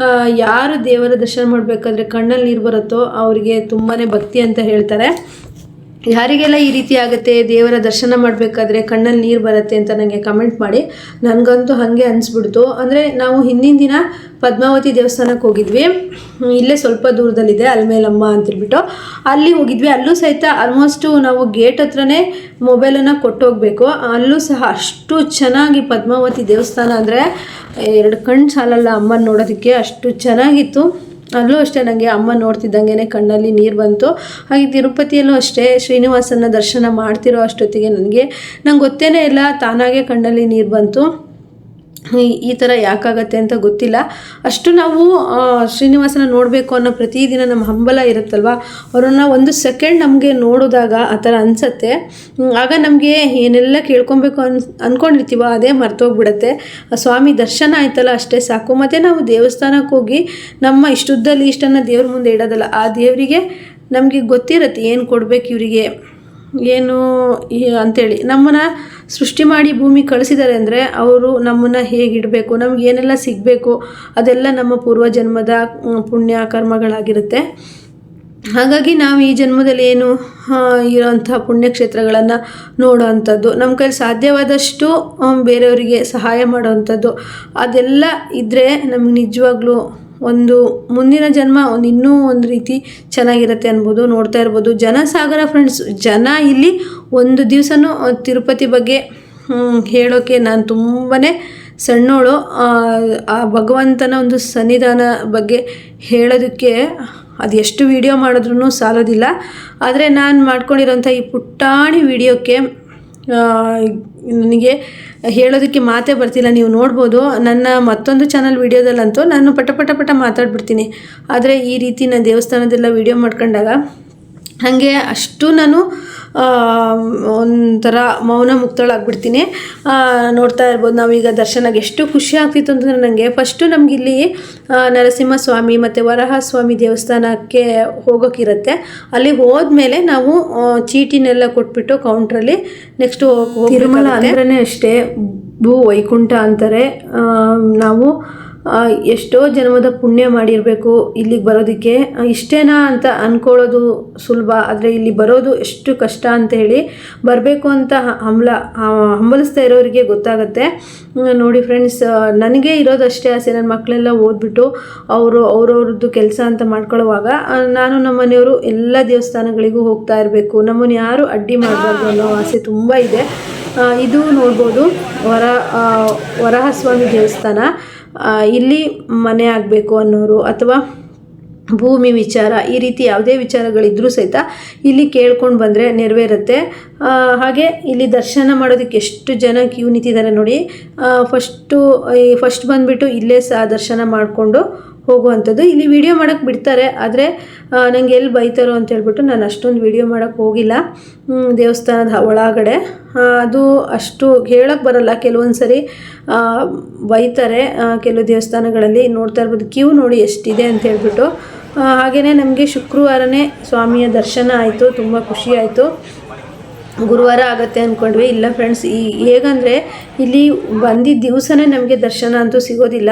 ಯಾರು ದೇವರ ದರ್ಶನ ಮಾಡಬೇಕಾದ್ರೆ ಕಣ್ಣಲ್ಲಿ ನೀರು ಬರುತ್ತೋ ಅವರಿಗೆ ತುಂಬಾ ಭಕ್ತಿ ಅಂತ ಹೇಳ್ತಾರೆ. ಯಾರಿಗೆಲ್ಲ ಈ ರೀತಿ ಆಗುತ್ತೆ, ದೇವರ ದರ್ಶನ ಮಾಡಬೇಕಾದ್ರೆ ಕಣ್ಣಲ್ಲಿ ನೀರು ಬರುತ್ತೆ ಅಂತ ನನಗೆ ಕಮೆಂಟ್ ಮಾಡಿ. ನನಗಂತೂ ಹಾಗೆ ಅನಿಸ್ಬಿಡ್ತು. ಅಂದರೆ ನಾವು ಹಿಂದಿನ ದಿನ ಪದ್ಮಾವತಿ ದೇವಸ್ಥಾನಕ್ಕೆ ಹೋಗಿದ್ವಿ, ಇಲ್ಲೇ ಸ್ವಲ್ಪ ದೂರದಲ್ಲಿದೆ, ಅಲ್ಮೇಲಮ್ಮ ಅಂತಿರ್ಬಿಟ್ಟು ಅಲ್ಲಿ ಹೋಗಿದ್ವಿ. ಅಲ್ಲೂ ಸಹಿತ ಆಲ್ಮೋಸ್ಟು ನಾವು ಗೇಟ್ ಹತ್ರನೇ ಮೊಬೈಲನ್ನು ಕೊಟ್ಟೋಗ್ಬೇಕು. ಅಲ್ಲೂ ಸಹ ಅಷ್ಟು ಚೆನ್ನಾಗಿ ಪದ್ಮಾವತಿ ದೇವಸ್ಥಾನ ಅಂದರೆ ಎರಡು ಕಣ್ಣು ಸಾಲಲ್ಲ ಅಮ್ಮನ ನೋಡೋದಕ್ಕೆ, ಅಷ್ಟು ಚೆನ್ನಾಗಿತ್ತು. ಅಲ್ಲೂ ಅಷ್ಟೇ ನನಗೆ ಅಮ್ಮ ನೋಡ್ತಿದ್ದಂಗೆ ಕಣ್ಣಲ್ಲಿ ನೀರು ಬಂತು. ಹಾಗೆ ತಿರುಪತಿಯಲ್ಲೂ ಅಷ್ಟೇ ಶ್ರೀನಿವಾಸನ ದರ್ಶನ ಮಾಡ್ತಿರೋ ಅಷ್ಟೊತ್ತಿಗೆ ನಂಗೆ ಗೊತ್ತೇ ಇಲ್ಲ, ತಾನಾಗೆ ಕಣ್ಣಲ್ಲಿ ನೀರು ಬಂತು. ಈ ಥರ ಯಾಕಾಗತ್ತೆ ಅಂತ ಗೊತ್ತಿಲ್ಲ. ಅಷ್ಟು ನಾವು ಶ್ರೀನಿವಾಸನ ನೋಡಬೇಕು ಅನ್ನೋ ಪ್ರತಿದಿನ ನಮ್ಮ ಹಂಬಲ ಇರುತ್ತಲ್ವ, ಅವರನ್ನು ಒಂದು ಸೆಕೆಂಡ್ ನಮಗೆ ನೋಡಿದಾಗ ಆ ಥರ ಅನಿಸತ್ತೆ. ಆಗ ನಮಗೆ ಏನೆಲ್ಲ ಕೇಳ್ಕೊಬೇಕು ಅಂದ್ಕೊಂಡಿರ್ತೀವೋ ಅದೇ ಮರ್ತೋಗ್ಬಿಡುತ್ತೆ. ಸ್ವಾಮಿ ದರ್ಶನ ಆಯ್ತಲ್ಲ ಅಷ್ಟೇ ಸಾಕು. ಮತ್ತು ನಾವು ದೇವಸ್ಥಾನಕ್ಕೆ ಹೋಗಿ ನಮ್ಮ ಇಷ್ಟುದ್ದಲ್ಲಿ ಇಷ್ಟನ್ನು ದೇವ್ರ ಮುಂದೆ ಇಡೋದಲ್ಲ, ಆ ದೇವರಿಗೆ ನಮಗೆ ಗೊತ್ತಿರುತ್ತೆ ಏನು ಕೊಡಬೇಕು ಇವರಿಗೆ ಏನು ಅಂಥೇಳಿ. ನಮ್ಮನ್ನು ಸೃಷ್ಟಿ ಮಾಡಿ ಭೂಮಿ ಕಳಿಸಿದ್ದಾರೆ ಅಂದರೆ ಅವರು ನಮ್ಮನ್ನು ಹೇಗಿಡಬೇಕು, ನಮ್ಗೆ ಏನೆಲ್ಲ ಸಿಗಬೇಕು ಅದೆಲ್ಲ ನಮ್ಮ ಪೂರ್ವಜನ್ಮದ ಪುಣ್ಯ ಕರ್ಮಗಳಾಗಿರುತ್ತೆ. ಹಾಗಾಗಿ ನಾವು ಈ ಜನ್ಮದಲ್ಲಿ ಏನು ಇರೋಂಥ ಪುಣ್ಯಕ್ಷೇತ್ರಗಳನ್ನು ನೋಡೋ ಅಂಥದ್ದು, ನಮ್ಮ ಕೈಲಿ ಸಾಧ್ಯವಾದಷ್ಟು ಬೇರೆಯವರಿಗೆ ಸಹಾಯ ಮಾಡೋವಂಥದ್ದು ಅದೆಲ್ಲ ಇದ್ದರೆ ನಮಗೆ ನಿಜವಾಗ್ಲೂ ಒಂದು ಮುಂದಿನ ಜನ್ಮ ಇನ್ನೂ ಒಂದು ರೀತಿ ಚೆನ್ನಾಗಿರುತ್ತೆ ಅನ್ಬೋದು. ನೋಡ್ತಾ ಇರ್ಬೋದು ಜನಸಾಗರ ಫ್ರೆಂಡ್ಸ್, ಜನ ಇಲ್ಲಿ ಒಂದು ದಿವಸನೂ ತಿರುಪತಿ ಬಗ್ಗೆ ಹೇಳೋಕ್ಕೆ ನಾನು ತುಂಬಾ ಸಣ್ಣೋಳು. ಆ ಭಗವಂತನ ಒಂದು ಸನ್ನಿಧಾನ ಬಗ್ಗೆ ಹೇಳೋದಕ್ಕೆ ಅದು ಎಷ್ಟು ವಿಡಿಯೋ ಮಾಡಿದ್ರೂ ಸಾಲೋದಿಲ್ಲ. ಆದರೆ ನಾನು ಮಾಡ್ಕೊಂಡಿರೋಂಥ ಈ ಪುಟ್ಟಾಣಿ ವಿಡಿಯೋಕ್ಕೆ ನನಗೆ ಹೇಳೋದಕ್ಕೆ ಮಾತೇ ಬರ್ತಿಲ್ಲ. ನೀವು ನೋಡ್ಬೋದು ನನ್ನ ಮತ್ತೊಂದು ಚಾನಲ್ ವಿಡಿಯೋದಲ್ಲಂತೂ ನಾನು ಪಟ ಮಾತಾಡ್ಬಿಡ್ತೀನಿ. ಆದರೆ ಈ ರೀತಿ ನಾನು ದೇವಸ್ಥಾನದೆಲ್ಲ ವಿಡಿಯೋ ಮಾಡ್ಕೊಂಡಾಗ ಹಾಗೆ ಅಷ್ಟು ನಾನು ಒಂಥರ ಮೌನ ಮುಕ್ತಳಾಗ್ಬಿಡ್ತೀನಿ. ನೋಡ್ತಾ ಇರ್ಬೋದು ನಾವೀಗ ದರ್ಶನಕ್ಕೆ ಎಷ್ಟು ಖುಷಿ ಆಗ್ತಿತ್ತು ಅಂತಂದರೆ ನನಗೆ ಫಸ್ಟು ನಮಗಿಲ್ಲಿ ನರಸಿಂಹಸ್ವಾಮಿ ಮತ್ತು ವರಹಸ್ವಾಮಿ ದೇವಸ್ಥಾನಕ್ಕೆ ಹೋಗೋಕ್ಕಿರುತ್ತೆ. ಅಲ್ಲಿ ಹೋದ್ಮೇಲೆ ನಾವು ಚೀಟಿನೆಲ್ಲ ಕೊಟ್ಬಿಟ್ಟು ಕೌಂಟ್ರಲ್ಲಿ ನೆಕ್ಸ್ಟು ತಿರುಮಲ ಅಂದ್ರೇ ಅಷ್ಟೇ ಭೂ ವೈಕುಂಠ ಅಂತಾರೆ. ನಾವು ಎಷ್ಟೋ ಜನ್ಮದ ಪುಣ್ಯ ಮಾಡಿರಬೇಕು ಇಲ್ಲಿಗೆ ಬರೋದಕ್ಕೆ. ಇಷ್ಟೇನಾ ಅಂತ ಅಂದ್ಕೊಳ್ಳೋದು ಸುಲಭ, ಆದರೆ ಇಲ್ಲಿ ಬರೋದು ಎಷ್ಟು ಕಷ್ಟ ಅಂತ ಹೇಳಿ ಬರಬೇಕು ಅಂತ ಹಂಬಲಿಸ್ತಾ ಇರೋರಿಗೆ ಗೊತ್ತಾಗುತ್ತೆ. ನೋಡಿ ಫ್ರೆಂಡ್ಸ್, ನನಗೆ ಇರೋದಷ್ಟೇ ಆಸೆ, ನನ್ನ ಮಕ್ಕಳೆಲ್ಲ ಓದ್ಬಿಟ್ಟು ಅವ್ರವ್ರದ್ದು ಕೆಲಸ ಅಂತ ಮಾಡ್ಕೊಳ್ಳುವಾಗ ನಾನು ನಮ್ಮ ಮನೆಯವರು ಎಲ್ಲ ದೇವಸ್ಥಾನಗಳಿಗೂ ಹೋಗ್ತಾ ಇರಬೇಕು, ನಮ್ಮನ್ನು ಯಾರು ಅಡ್ಡಿ ಮಾಡಬಾರ್ದು ಅನ್ನೋ ಆಸೆ ತುಂಬ ಇದೆ. ಇದು ನೋಡ್ಬೋದು ವರಹಸ್ವಾಮಿ ದೇವಸ್ಥಾನ. ಇಲ್ಲಿ ಮನೆ ಆಗಬೇಕು ಅನ್ನೋರು ಅಥವಾ ಭೂಮಿ ವಿಚಾರ ಈ ರೀತಿ ಯಾವುದೇ ವಿಚಾರಗಳಿದ್ರೂ ಸಹಿತ ಇಲ್ಲಿ ಕೇಳ್ಕೊಂಡು ಬಂದರೆ ನೆರವೇರುತ್ತೆ. ಹಾಗೆ ಇಲ್ಲಿ ದರ್ಶನ ಮಾಡೋದಕ್ಕೆ ಎಷ್ಟು ಜನ ಕ್ಯೂ ನಿಂತಿದ್ದಾರೆ ನೋಡಿ. ಫಸ್ಟ್ ಬಂದುಬಿಟ್ಟು ಇಲ್ಲೇ ಸಹ ದರ್ಶನ ಮಾಡಿಕೊಂಡು ಹೋಗುವಂಥದ್ದು. ಇಲ್ಲಿ ವಿಡಿಯೋ ಮಾಡೋಕ್ಕೆ ಬಿಡ್ತಾರೆ, ಆದರೆ ನನಗೆ ಎಲ್ಲಿ ಬೈತಾರೋ ಅಂತ ಹೇಳ್ಬಿಟ್ಟು ನಾನು ಅಷ್ಟೊಂದು ವಿಡಿಯೋ ಮಾಡೋಕ್ಕೆ ಹೋಗಿಲ್ಲ. ದೇವಸ್ಥಾನದ ಒಳಗಡೆ ಅದು ಅಷ್ಟು ಹೇಳೋಕ್ಕೆ ಬರಲ್ಲ, ಕೆಲವೊಂದು ಸರಿ ಬೈತಾರೆ ಕೆಲವು ದೇವಸ್ಥಾನಗಳಲ್ಲಿ. ನೋಡ್ತಾ ಇರ್ಬೋದು ಕ್ಯೂ ನೋಡಿ ಎಷ್ಟಿದೆ ಅಂತ ಹೇಳ್ಬಿಟ್ಟು. ಹಾಗೆಯೇ ನಮಗೆ ಶುಕ್ರವಾರನೇ ಸ್ವಾಮಿಯ ದರ್ಶನ ಆಯಿತು, ತುಂಬ ಖುಷಿ ಆಯಿತು. ಗುರುವಾರ ಆಗುತ್ತೆ ಅಂದ್ಕೊಂಡ್ವಿ, ಇಲ್ಲ ಫ್ರೆಂಡ್ಸ್, ಹೇಗಂದರೆ ಇಲ್ಲಿ ಬಂದಿದ್ದ ದಿವಸನೇ ನಮಗೆ ದರ್ಶನ ಅಂತೂ ಸಿಗೋದಿಲ್ಲ.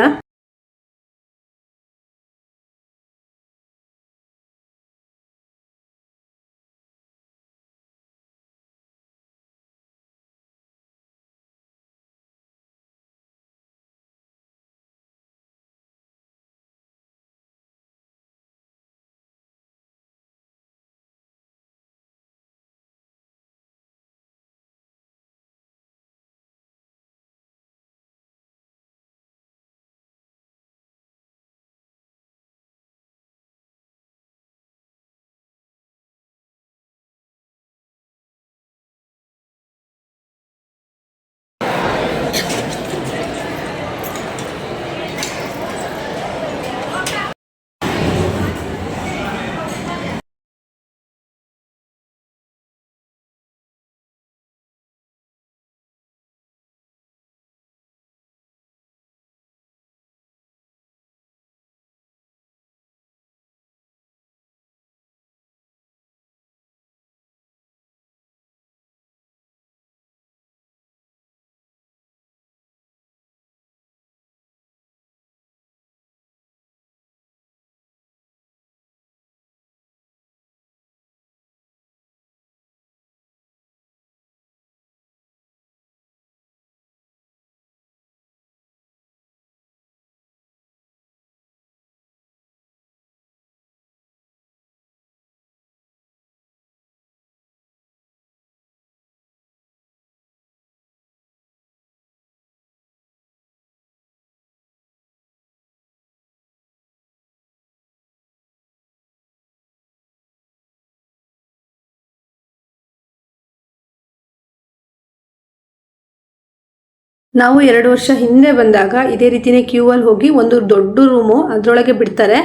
ನಾವು 2 ವರ್ಷ ಹಿಂದೆ ಬಂದಾಗ ಇದೇ ರೀತಿಯೇ ಕ್ಯೂವಲ್ಲಿ ಹೋಗಿ ಒಂದು ದೊಡ್ಡ ರೂಮು ಅದರೊಳಗೆ ಬಿಡ್ತಾರೆ.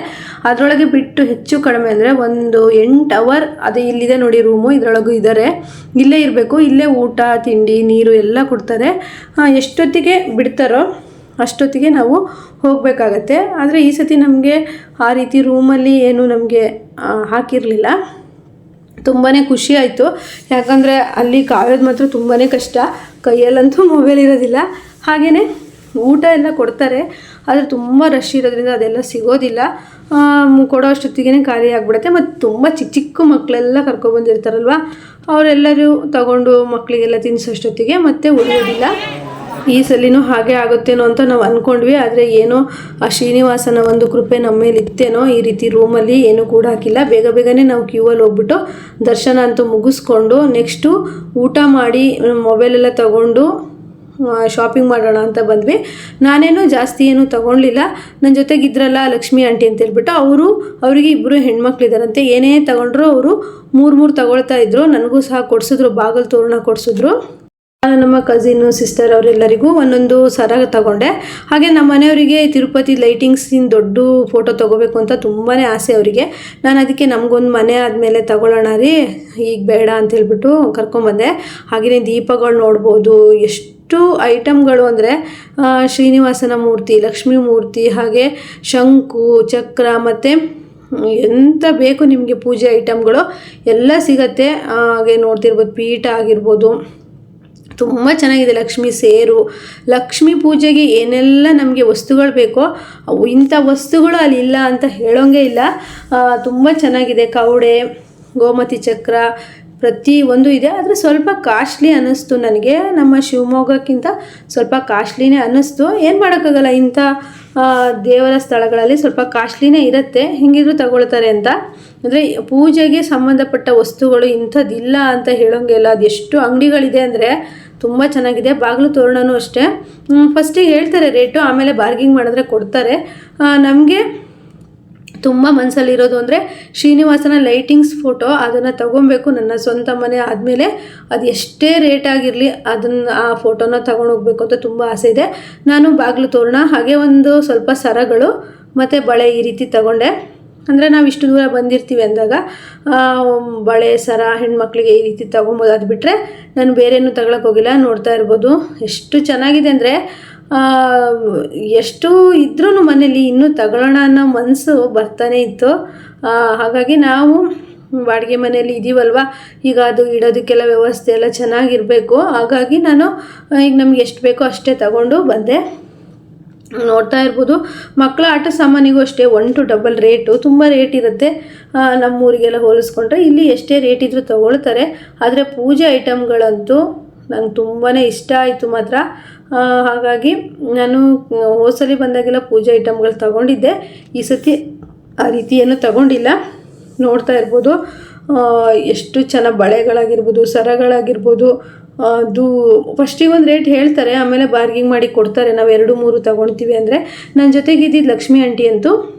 ಅದರೊಳಗೆ ಬಿಟ್ಟು ಹೆಚ್ಚು ಕಡಿಮೆ ಅಂದರೆ ಒಂದು 8 ಅವರ್ ಅದೇ ಇಲ್ಲಿದೆ ನೋಡಿ ರೂಮು, ಇದರೊಳಗೂ ಇದ್ದಾರೆ. ಇಲ್ಲೇ ಇರಬೇಕು, ಇಲ್ಲೇ ಊಟ ತಿಂಡಿ ನೀರು ಎಲ್ಲ ಕೊಡ್ತಾರೆ. ಎಷ್ಟೊತ್ತಿಗೆ ಬಿಡ್ತಾರೋ ಅಷ್ಟೊತ್ತಿಗೆ ನಾವು ಹೋಗಬೇಕಾಗತ್ತೆ. ಆದರೆ ಈ ಸತಿ ನಮಗೆ ಆ ರೀತಿ ರೂಮಲ್ಲಿ ಏನು ನಮಗೆ ಹಾಕಿರಲಿಲ್ಲ. ತುಂಬಾ ಖುಷಿ ಆಯಿತು, ಯಾಕಂದರೆ ಅಲ್ಲಿ ಕಾಯೋದು ಮಾತ್ರ ತುಂಬಾ ಕಷ್ಟ, ಕೈಯಲ್ಲಂತೂ ಮೊಬೈಲ್ ಇರೋದಿಲ್ಲ. ಹಾಗೆಯೇ ಊಟ ಎಲ್ಲ ಕೊಡ್ತಾರೆ, ಆದರೆ ತುಂಬ ರಶ್ ಇರೋದ್ರಿಂದ ಅದೆಲ್ಲ ಸಿಗೋದಿಲ್ಲ. ಕೊಡೋ ಅಷ್ಟೊತ್ತಿಗೆ ಖಾಲಿ ಆಗಿಬಿಡುತ್ತೆ. ಮತ್ತು ತುಂಬ ಚಿಕ್ಕ ಚಿಕ್ಕ ಮಕ್ಕಳೆಲ್ಲ ಕರ್ಕೊಬಂದಿರ್ತಾರಲ್ವ, ಅವರೆಲ್ಲರೂ ತಗೊಂಡು ಮಕ್ಕಳಿಗೆಲ್ಲ ತಿನ್ನಿಸೋಷ್ಟೊತ್ತಿಗೆ ಮತ್ತೆ ಉಳಿಯೋದಿಲ್ಲ. ಈ ಸಲಿನೂ ಹಾಗೆ ಆಗುತ್ತೇನೋ ಅಂತ ನಾವು ಅಂದ್ಕೊಂಡ್ವಿ. ಆದರೆ ಏನೋ ಆ ಶ್ರೀನಿವಾಸನ ಒಂದು ಕೃಪೆ ನಮ್ಮ ಮೇಲೆ ಇತ್ತೇನೋ, ಈ ರೀತಿ ರೂಮಲ್ಲಿ ಏನೂ ಕೂಡ ಹಾಕಿಲ್ಲ. ಬೇಗ ಬೇಗನೆ ನಾವು ಕ್ಯೂವಲ್ಲಿ ಹೋಗ್ಬಿಟ್ಟು ದರ್ಶನ ಅಂತೂ ಮುಗಿಸ್ಕೊಂಡು ನೆಕ್ಸ್ಟು ಊಟ ಮಾಡಿ ಮೊಬೈಲೆಲ್ಲ ತಗೊಂಡು ಶಾಪಿಂಗ್ ಮಾಡೋಣ ಅಂತ ಬಂದ್ವಿ. ನಾನೇನು ಜಾಸ್ತಿ ಏನು ತೊಗೊಳ್ಲಿಲ್ಲ. ನನ್ನ ಜೊತೆಗಿದ್ರಲ್ಲ ಲಕ್ಷ್ಮಿ ಆಂಟಿ ಅಂತ ಹೇಳ್ಬಿಟ್ಟು ಅವರಿಗೆ ಇಬ್ಬರು ಹೆಣ್ಮಕ್ಳಿದಾರಂತೆ. ಏನೇ ತಗೊಂಡ್ರು ಅವರು 3 ತಗೊಳ್ತಾ ಇದ್ರು. ನನಗೂ ಸಹ ಕೊಡಿಸಿದ್ರು, ಬಾಗಿಲು ತೋರಣ ಕೊಡಿಸಿದ್ರು. ನಾನು ನಮ್ಮ ಕಸಿನ್ನು ಸಿಸ್ಟರ್ ಅವರೆಲ್ಲರಿಗೂ ಒಂದೊಂದು ಸರ ತಗೊಂಡೆ. ಹಾಗೆ ನಮ್ಮ ಮನೆಯವರಿಗೆ ತಿರುಪತಿ ಲೈಟಿಂಗ್ಸಿನ ದೊಡ್ಡ ಫೋಟೋ ತೊಗೋಬೇಕು ಅಂತ ತುಂಬಾ ಆಸೆ ಅವರಿಗೆ. ನಾನು ಅದಕ್ಕೆ ನಮಗೊಂದು ಮನೆ ಆದಮೇಲೆ ತಗೊಳ್ಳೋಣ ರೀ, ಈಗ ಬೇಡ ಅಂತ ಹೇಳ್ಬಿಟ್ಟು ಕರ್ಕೊಂಬಂದೆ. ಹಾಗೆಯೇ ದೀಪಗಳು ನೋಡ್ಬೋದು, ಎಷ್ಟು ಐಟಮ್ಗಳು ಅಂದರೆ ಶ್ರೀನಿವಾಸನ ಮೂರ್ತಿ, ಲಕ್ಷ್ಮೀ ಮೂರ್ತಿ, ಹಾಗೆ ಶಂಕು ಚಕ್ರ ಮತ್ತು ಎಂತ ಬೇಕು ನಿಮಗೆ ಪೂಜೆ ಐಟಮ್ಗಳು ಎಲ್ಲ ಸಿಗತ್ತೆ. ಹಾಗೆ ನೋಡ್ತಿರ್ಬೋದು ಪೀಠ ಆಗಿರ್ಬೋದು, ತುಂಬ ಚೆನ್ನಾಗಿದೆ. ಲಕ್ಷ್ಮಿ ಸೇರು, ಲಕ್ಷ್ಮಿ ಪೂಜೆಗೆ ಏನೆಲ್ಲ ನಮಗೆ ವಸ್ತುಗಳು ಬೇಕೋ ಅವು ಇಂಥ ವಸ್ತುಗಳು ಅಲ್ಲಿ ಇಲ್ಲ ಅಂತ ಹೇಳೋಂಗೆ ಇಲ್ಲ. ತುಂಬ ಚೆನ್ನಾಗಿದೆ. ಕವಡೆ, ಗೋಮತಿ ಚಕ್ರ ಪ್ರತಿಯೊಂದು ಇದೆ. ಆದರೆ ಸ್ವಲ್ಪ ಕಾಸ್ಟ್ಲಿ ಅನ್ನಿಸ್ತು ನನಗೆ. ನಮ್ಮ ಶಿವಮೊಗ್ಗಕ್ಕಿಂತ ಸ್ವಲ್ಪ ಕಾಸ್ಟ್ಲಿನೇ ಅನ್ನಿಸ್ತು. ಏನು ಮಾಡೋಕ್ಕಾಗಲ್ಲ, ಇಂಥ ದೇವರ ಸ್ಥಳಗಳಲ್ಲಿ ಸ್ವಲ್ಪ ಕಾಸ್ಟ್ಲಿನೇ ಇರುತ್ತೆ, ಹಿಂಗಿದ್ರು ತಗೊಳ್ತಾರೆ ಅಂತ. ಅಂದರೆ ಪೂಜೆಗೆ ಸಂಬಂಧಪಟ್ಟ ವಸ್ತುಗಳು ಇಂಥದ್ದಿಲ್ಲ ಅಂತ ಹೇಳೋಂಗಿಲ್ಲ. ಅದೆಷ್ಟು ಅಂಗಡಿಗಳಿದೆ ಅಂದರೆ ತುಂಬ ಚೆನ್ನಾಗಿದೆ. ಬಾಗಿಲು ತೋರಣನೂ ಅಷ್ಟೇ, ಫಸ್ಟಿಗೆ ಹೇಳ್ತಾರೆ ರೇಟು, ಆಮೇಲೆ ಬಾರ್ಗಿಂಗ್ ಮಾಡಿದ್ರೆ ಕೊಡ್ತಾರೆ. ನಮಗೆ ತುಂಬ ಮನಸ್ಸಲ್ಲಿರೋದು ಅಂದರೆ ಶ್ರೀನಿವಾಸನ ಲೈಟಿಂಗ್ಸ್ ಫೋಟೋ, ಅದನ್ನು ತೊಗೊಬೇಕು. ನನ್ನ ಸ್ವಂತ ಮನೆ ಆದಮೇಲೆ ಅದು ಎಷ್ಟೇ ರೇಟ್ ಆಗಿರಲಿ ಆ ಫೋಟೋನ ತೊಗೊಂಡೋಗ್ಬೇಕು ಅಂತ ತುಂಬ ಆಸೆ ಇದೆ. ನಾನು ಬಾಗಿಲು ತೋರಣ, ಹಾಗೆ ಒಂದು ಸ್ವಲ್ಪ ಸರಗಳು ಮತ್ತು ಬಳೆ ಈ ರೀತಿ ತಗೊಂಡೆ. ಅಂದರೆ ನಾವು ಇಷ್ಟು ದೂರ ಬಂದಿರ್ತೀವಿ ಅಂದಾಗ ಬಳೆ ಸರ ಹೆಣ್ಮಕ್ಳಿಗೆ ಈ ರೀತಿ ತೊಗೊಬೋದು. ಅದು ಬಿಟ್ಟರೆ ನಾನು ಬೇರೇನೂ ತಗೊಳಕ್ಕೆ ಹೋಗಿಲ್ಲ. ನೋಡ್ತಾ ಇರ್ಬೋದು ಎಷ್ಟು ಚೆನ್ನಾಗಿದೆ ಅಂದರೆ, ಎಷ್ಟು ಇದ್ರೂ ಮನೇಲಿ ಇನ್ನೂ ತಗೊಳ್ಳೋಣ ಅನ್ನೋ ಮನಸ್ಸು ಬರ್ತಾನೆ ಇತ್ತು. ಹಾಗಾಗಿ ನಾವು ಬಾಡಿಗೆ ಮನೆಯಲ್ಲಿ ಇದ್ದೀವಲ್ವ, ಈಗ ಅದು ಇಡೋದಕ್ಕೆಲ್ಲ ವ್ಯವಸ್ಥೆ ಎಲ್ಲ ಚೆನ್ನಾಗಿರಬೇಕು. ಹಾಗಾಗಿ ನಾನು ಈಗ ನಮ್ಗೆ ಎಷ್ಟು ಬೇಕೋ ಅಷ್ಟೇ ತಗೊಂಡು ಬಂದೆ. ನೋಡ್ತಾ ಇರ್ಬೋದು ಮಕ್ಕಳ ಆಟ ಸಾಮಾನಿಗೂ ಅಷ್ಟೇ 1 to 2 ರೇಟು, ತುಂಬ ರೇಟ್ ಇರುತ್ತೆ. ನಮ್ಮೂರಿಗೆಲ್ಲ ಹೋಲಿಸ್ಕೊಂಡ್ರೆ ಇಲ್ಲಿ ಎಷ್ಟೇ ರೇಟ್ ಇದ್ದರೂ ತೊಗೊಳ್ತಾರೆ. ಆದರೆ ಪೂಜೆ ಐಟಮ್ಗಳಂತೂ ನಂಗೆ ತುಂಬಾ ಇಷ್ಟ ಆಯಿತು ಮಾತ್ರ. ಹಾಗಾಗಿ ನಾನು ಹೋದ್ಸಲಿ ಬಂದಾಗೆಲ್ಲ ಪೂಜೆ ಐಟಮ್ಗಳು ತೊಗೊಂಡಿದ್ದೆ, ಈ ಸತಿ ಆ ರೀತಿ ಏನೂ ತೊಗೊಂಡಿಲ್ಲ. ನೋಡ್ತಾ ಇರ್ಬೋದು ಎಷ್ಟು ಚೆನ್ನಾಗಿ ಬಳೆಗಳಾಗಿರ್ಬೋದು, ಸರಗಳಾಗಿರ್ಬೋದು. ಅದು ಫಸ್ಟಿಗೆ ಒಂದು ರೇಟ್ ಹೇಳ್ತಾರೆ, ಆಮೇಲೆ ಬಾರ್ಗಿಂಗ್ ಮಾಡಿ ಕೊಡ್ತಾರೆ. ನಾವು 2-3 ತೊಗೊಳ್ತೀವಿ ಅಂದರೆ. ನನ್ನ ಜೊತೆಗಿದ್ದಿದ್ದು ಲಕ್ಷ್ಮಿ ಆಂಟಿ ಅಂತೂ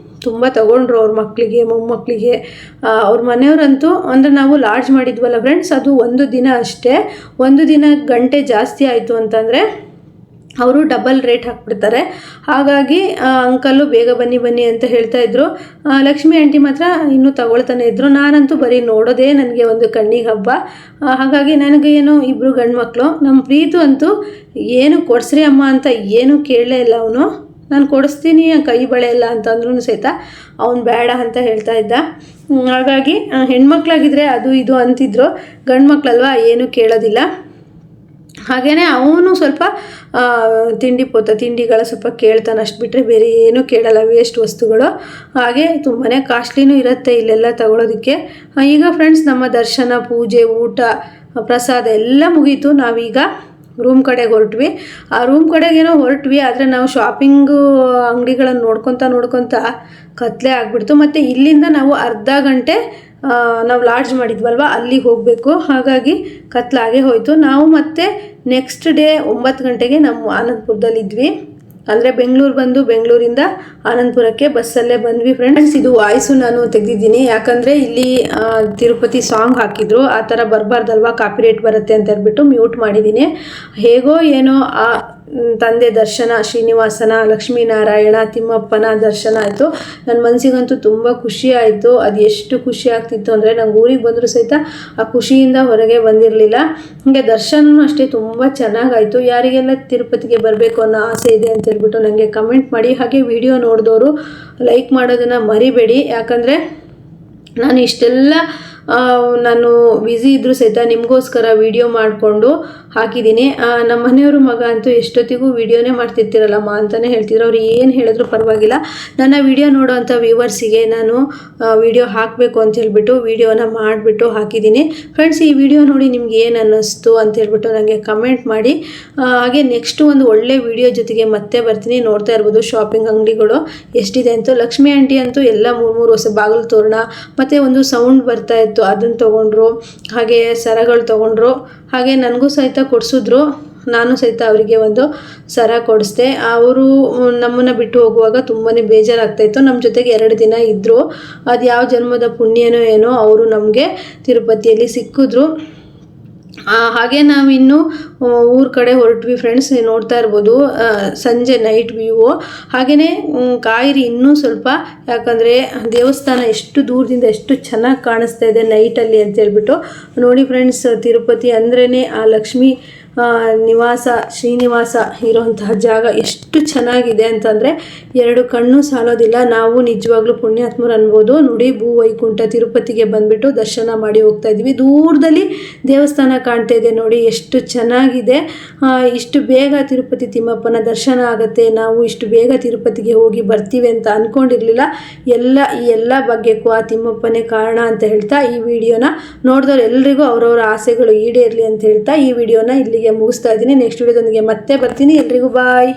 ತುಂಬ ತೊಗೊಂಡ್ರು, ಅವ್ರ ಮಕ್ಕಳಿಗೆ ಮೊಮ್ಮಕ್ಕಳಿಗೆ. ಅವ್ರ ಮನೆಯವರಂತೂ ಅಂದರೆ ನಾವು ಲಾಡ್ಜ್ ಮಾಡಿದ್ವಲ್ಲ ಫ್ರೆಂಡ್ಸ್, ಅದು 1 ದಿನ ಅಷ್ಟೇ. 1 ದಿನ ಗಂಟೆ ಜಾಸ್ತಿ ಆಯಿತು ಅಂತಂದರೆ ಅವರು ಡಬಲ್ ರೇಟ್ ಹಾಕ್ಬಿಡ್ತಾರೆ. ಹಾಗಾಗಿ ಅಂಕಲ್ಲು ಬೇಗ ಬನ್ನಿ ಅಂತ ಹೇಳ್ತಾಯಿದ್ರು. ಲಕ್ಷ್ಮಿ ಆಂಟಿ ಮಾತ್ರ ಇನ್ನೂ ತಗೊಳ್ತಾನೆ ಇದ್ದರು. ನಾನಂತೂ ಬರೀ ನೋಡೋದೇ ನನಗೆ ಒಂದು ಕಣ್ಣಿಗೆ ಹಬ್ಬ. ಹಾಗಾಗಿ ನನಗೆ ಏನು 2 ಗಂಡು ಮಕ್ಕಳು. ನಮ್ಮ ಪ್ರೀತು ಅಂತೂ ಏನು ಕೊಡಿಸ್ರಿ ಅಮ್ಮ ಅಂತ ಏನೂ ಕೇಳಲೇ ಇಲ್ಲ ಅವನು. ನಾನು ಕೊಡಿಸ್ತೀನಿ ಕೈ ಬಳೆ ಎಲ್ಲ ಅಂತಂದ್ರೂ ಸಹಿತ ಅವನು ಬೇಡ ಅಂತ ಹೇಳ್ತಾ ಇದ್ದ. ಹಾಗಾಗಿ ಹೆಣ್ಮಕ್ಳಾಗಿದ್ದರೆ ಅದು ಇದು ಅಂತಿದ್ರು, ಗಂಡು ಮಕ್ಕಳಲ್ವ ಏನೂ ಕೇಳೋದಿಲ್ಲ. ಹಾಗೆಯೇ ಅವನು ಸ್ವಲ್ಪ ತಿಂಡಿಗಳ ಸ್ವಲ್ಪ ಕೇಳ್ತಾನೆ, ಅಷ್ಟು ಬಿಟ್ಟರೆ ಬೇರೆ ಏನೂ ಕೇಳಲ್ಲ, ವೇಸ್ಟ್ ವಸ್ತುಗಳು. ಹಾಗೆ ತುಂಬಾ ಕಾಸ್ಟ್ಲಿನೂ ಇರುತ್ತೆ ಇಲ್ಲೆಲ್ಲ ತಗೊಳ್ಳೋದಕ್ಕೆ. ಈಗ ಫ್ರೆಂಡ್ಸ್ ನಮ್ಮ ದರ್ಶನ, ಪೂಜೆ, ಊಟ, ಪ್ರಸಾದ ಎಲ್ಲ ಮುಗೀತು. ನಾವೀಗ ರೂಮ್ ಕಡೆಗೆ ಹೊರಟ್ವಿ. ಆ ರೂಮ್ ಕಡೆಗೇನೋ ಹೊರಟ್ವಿ, ಆದರೆ ನಾವು ಶಾಪಿಂಗು ಅಂಗಡಿಗಳನ್ನು ನೋಡ್ಕೊತ ಕತ್ಲೆ ಆಗಿಬಿಡ್ತು. ಮತ್ತು ಇಲ್ಲಿಂದ ನಾವು ಅರ್ಧ ಗಂಟೆ ನಾವು ಲಾಡ್ಜ್ ಮಾಡಿದ್ವಲ್ವ ಅಲ್ಲಿಗೆ ಹೋಗಬೇಕು. ಹಾಗಾಗಿ ಕತ್ಲಾಗೆ ಹೋಯಿತು. ನಾವು ಮತ್ತೆ ನೆಕ್ಸ್ಟ್ ಡೇ 9 ಗಂಟೆಗೆ ನಮ್ಮ ಆನಂದಪುರದಲ್ಲಿದ್ವಿ. ಅಂದರೆ ಬೆಂಗಳೂರಿಂದ ಆನಂದಪುರಕ್ಕೆ ಬಸ್ಸಲ್ಲೇ ಬಂದ್ವಿ ಫ್ರೆಂಡ್ಸ್. ಇದು ವಾಯ್ಸು ನಾನು ತೆಗೆದಿದ್ದೀನಿ, ಯಾಕಂದರೆ ಇಲ್ಲಿ ತಿರುಪತಿ ಸಾಂಗ್ ಹಾಕಿದ್ರು, ಆ ಥರ ಬರಬಾರ್ದಲ್ವ, ಕಾಪಿರೇಟ್ ಬರುತ್ತೆ ಅಂತ ಹೇಳ್ಬಿಟ್ಟು ಮ್ಯೂಟ್ ಮಾಡಿದ್ದೀನಿ. ಹೇಗೋ ಏನೋ ತಂದೆ ದರ್ಶನ, ಶ್ರೀನಿವಾಸನ, ಲಕ್ಷ್ಮೀನಾರಾಯಣ, ತಿಮ್ಮಪ್ಪನ ದರ್ಶನ ಆಯಿತು. ನನ್ನ ಮನಸ್ಸಿಗಂತೂ ತುಂಬ ಖುಷಿ ಆಯಿತು. ಅದು ಎಷ್ಟು ಖುಷಿ ಆಗ್ತಿತ್ತು ಅಂದರೆ ನಂಗೆ ಊರಿಗೆ ಬಂದರೂ ಸಹಿತ ಆ ಖುಷಿಯಿಂದ ಹೊರಗೆ ಬಂದಿರಲಿಲ್ಲ. ಹಾಗೆ ದರ್ಶನವೂ ಅಷ್ಟೇ ತುಂಬ ಚೆನ್ನಾಗಾಯಿತು. ಯಾರಿಗೆಲ್ಲ ತಿರುಪತಿಗೆ ಬರಬೇಕು ಅನ್ನೋ ಆಸೆ ಇದೆ ಅಂತ ಹೇಳ್ಬಿಟ್ಟು ನನಗೆ ಕಮೆಂಟ್ ಮಾಡಿ. ಹಾಗೆ ವಿಡಿಯೋ ನೋಡಿದವರು ಲೈಕ್ ಮಾಡೋದನ್ನು ಮರಿಬೇಡಿ. ಯಾಕಂದರೆ ನಾನು ಇಷ್ಟೆಲ್ಲ ನಾನು ಬ್ಯುಸಿ ಇದ್ದರೂ ಸಹಿತ ನಿಮಗೋಸ್ಕರ ವಿಡಿಯೋ ಮಾಡಿಕೊಂಡು ಹಾಕಿದ್ದೀನಿ. ನಮ್ಮ ಮನೆಯವರು ಮಗ ಅಂತೂ ಎಷ್ಟೊತ್ತಿಗೂ ವಿಡಿಯೋನೇ ಮಾಡ್ತಿರ್ತಿರಲ್ಲಮ್ಮ ಅಂತಲೇ ಹೇಳ್ತಿದ್ರು. ಅವ್ರು ಏನು ಹೇಳಿದ್ರು ಪರವಾಗಿಲ್ಲ, ನನ್ನ ವಿಡಿಯೋ ನೋಡೋವಂಥ ವ್ಯೂವರ್ಸಿಗೆ ನಾನು ವಿಡಿಯೋ ಹಾಕಬೇಕು ಅಂತ ಹೇಳ್ಬಿಟ್ಟು ವಿಡಿಯೋನ ಮಾಡಿಬಿಟ್ಟು ಹಾಕಿದ್ದೀನಿ. ಫ್ರೆಂಡ್ಸ್, ಈ ವಿಡಿಯೋ ನೋಡಿ ನಿಮ್ಗೆ ಏನು ಅನ್ನಿಸ್ತು ಅಂತ ಹೇಳ್ಬಿಟ್ಟು ನನಗೆ ಕಮೆಂಟ್ ಮಾಡಿ. ಹಾಗೆ ನೆಕ್ಸ್ಟು ಒಂದು ಒಳ್ಳೆ ವಿಡಿಯೋ ಜೊತೆಗೆ ಮತ್ತೆ ಬರ್ತೀನಿ. ನೋಡ್ತಾ ಇರ್ಬೋದು ಶಾಪಿಂಗ್ ಅಂಗಡಿಗಳು ಎಷ್ಟಿದೆ ಅಂತ. ಲಕ್ಷ್ಮಿ ಆಂಟಿ ಅಂತೂ ಎಲ್ಲ 3 ಹೊಸ ಬಾಗಿಲು ತೋರಣ ಮತ್ತು ಒಂದು ಸೌಂಡ್ ಬರ್ತಾ ಇತ್ತು, ಅದನ್ನು ತೊಗೊಂಡ್ರು. ಹಾಗೆ ಸರಗಳು ತೊಗೊಂಡ್ರು. ಹಾಗೆ ನನಗೂ ಸಹಿತ ಕೊಡಿಸಿದ್ರು. ನಾನು ಸಹಿತ ಅವರಿಗೆ ಒಂದು ಸರ ಕೊಡಿಸ್ದೆ. ಅವರು ನಮ್ಮನ್ನು ಬಿಟ್ಟು ಹೋಗುವಾಗ ತುಂಬಾ ಬೇಜಾರಾಗ್ತಾಯಿತ್ತು. ನಮ್ಮ ಜೊತೆಗೆ 2 ದಿನ ಇದ್ದರು. ಅದು ಯಾವ ಜನ್ಮದ ಪುಣ್ಯನೋ ಏನೋ ಅವರು ನಮಗೆ ತಿರುಪತಿಯಲ್ಲಿ ಸಿಕ್ಕಿದ್ರು. ಹಾಗೆ ನಾವಿನ್ನು ಊರ ಕಡೆ ಹೊರಟ್ವಿ ಫ್ರೆಂಡ್ಸ್. ನೋಡ್ತಾ ಇರ್ಬೋದು ಸಂಜೆ ನೈಟ್ ವ್ಯೂ. ಹಾಗೆಯೇ ಕಾಯಿರಿ ಇನ್ನೂ ಸ್ವಲ್ಪ, ಯಾಕಂದರೆ ದೇವಸ್ಥಾನ ಎಷ್ಟು ದೂರದಿಂದ ಎಷ್ಟು ಚೆನ್ನಾಗಿ ಕಾಣಿಸ್ತಾ ಇದೆ ನೈಟಲ್ಲಿ ಅಂತ ಹೇಳ್ಬಿಟ್ಟು. ನೋಡಿ ಫ್ರೆಂಡ್ಸ್, ತಿರುಪತಿ ಅಂದ್ರೇ ಆ ಲಕ್ಷ್ಮೀ ನಿವಾಸ, ಶ್ರೀನಿವಾಸ ಇರೋಂತಹ ಜಾಗ ಎಷ್ಟು ಚೆನ್ನಾಗಿದೆ ಅಂತಂದರೆ 2 ಕಣ್ಣು ಸಾಲೋದಿಲ್ಲ. ನಾವು ನಿಜವಾಗ್ಲೂ ಪುಣ್ಯಾತ್ಮರು ಅನ್ಬೋದು. ನೋಡಿ, ಭೂವೈಕುಂಠ ತಿರುಪತಿಗೆ ಬಂದುಬಿಟ್ಟು ದರ್ಶನ ಮಾಡಿ ಹೋಗ್ತಾ ಇದ್ವಿ. ದೂರದಲ್ಲಿ ದೇವಸ್ಥಾನ ಕಾಣ್ತಾ ಇದೆ ನೋಡಿ, ಎಷ್ಟು ಚೆನ್ನಾಗಿದೆ. ಇಷ್ಟು ಬೇಗ ತಿರುಪತಿ ತಿಮ್ಮಪ್ಪನ ದರ್ಶನ ಆಗುತ್ತೆ, ನಾವು ಇಷ್ಟು ಬೇಗ ತಿರುಪತಿಗೆ ಹೋಗಿ ಬರ್ತೀವಿ ಅಂತ ಅಂದ್ಕೊಂಡಿರಲಿಲ್ಲ. ಈ ಎಲ್ಲ ಭಾಗ್ಯಕ್ಕೂ ಆ ತಿಮ್ಮಪ್ಪನೇ ಕಾರಣ ಅಂತ ಹೇಳ್ತಾ ಈ ವಿಡಿಯೋನ ನೋಡಿದವ್ರು ಎಲ್ರಿಗೂ ಅವ್ರವ್ರ ಆಸೆಗಳು ಈಡೇರಲಿ ಅಂತ ಹೇಳ್ತಾ ಈ ವಿಡಿಯೋನ ಇಲ್ಲಿಗೆ ಮುಗಿಸ್ತಾ ಇದ್ದೀನಿ. ನೆಕ್ಸ್ಟ್ ವಿಡಿಯೋದೊಂದಿಗೆ ಮತ್ತೆ ಬರ್ತೀನಿ. ಎಲ್ರಿಗೂ ಬಾಯ್.